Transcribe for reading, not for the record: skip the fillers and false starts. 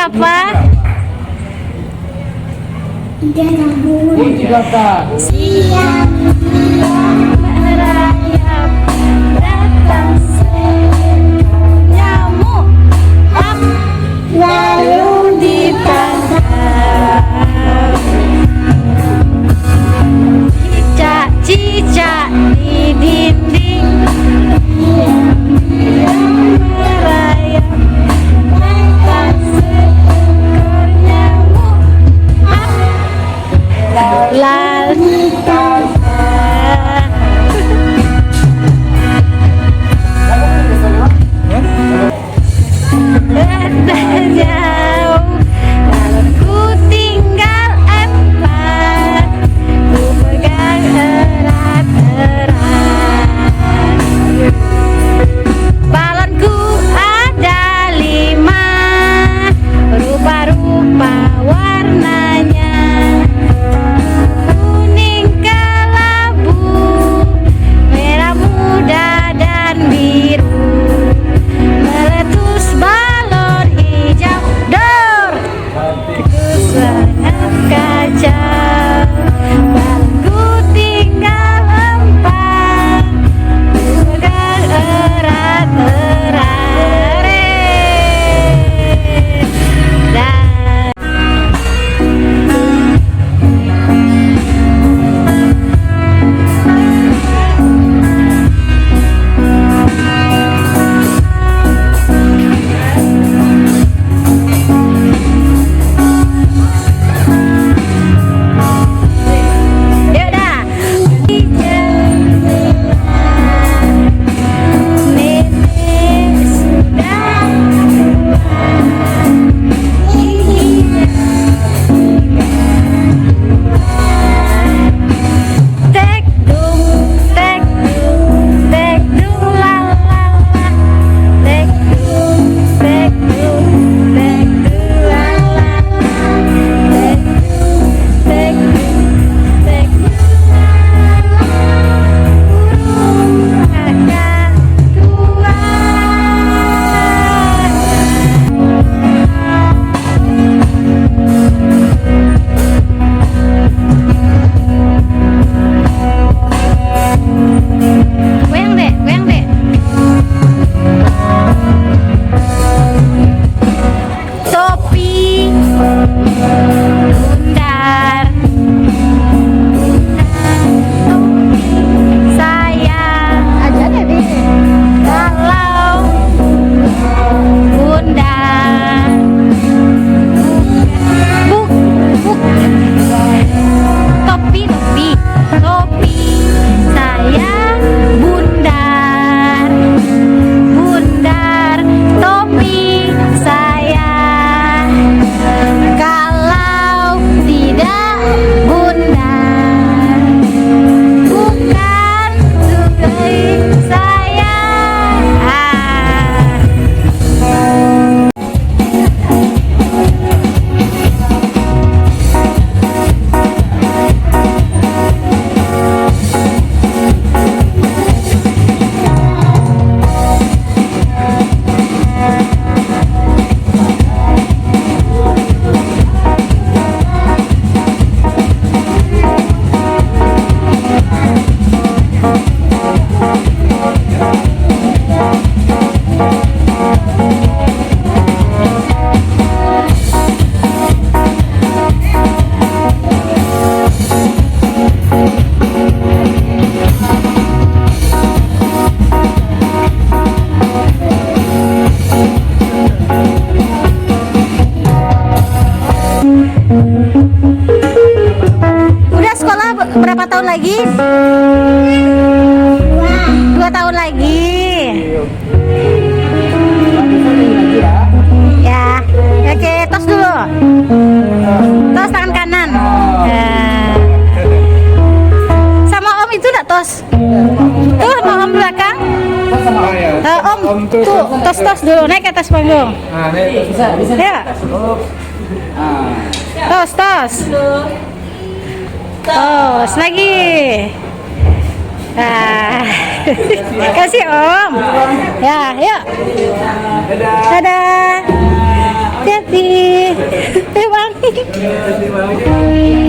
apa? Siap merayap datang nyamuk up lalu ditangkap. Cicak-cicak di dinding merayap datang seekor nyamuk up lalu jauh, lalu ku tinggal empat, ku pegang erat-erat. Balonku ada 5, rupa-rupa warnanya, kuning kelabu, merah muda dan biru. Meletus balon hijau, dor, ku sangat kacau. Balonku tinggal 4, ku pegang erat-erat. Dan yaudah. Nenek sudah tek dung la la la, tek dung la la, tek goyang deh. Topi bundar, sayang aja deh. Kalau bundar buk topi sayang bundar topi sayang. Kalau tidak bundar bukan topi sayang. Udah sekolah berapa tahun lagi? 2 tahun lagi. Ya, oke, tos dulu. Tos tangan kanan. Sama Om itu enggak tos? Tuh, sama Om belakang. Om, tuh, tos dulu, naik ke atas panggung. Nah, bisa. Ya. Tos. Tos lagi. Kasih Om. Ya, yuk. Dadah. Hati-hati. Bang.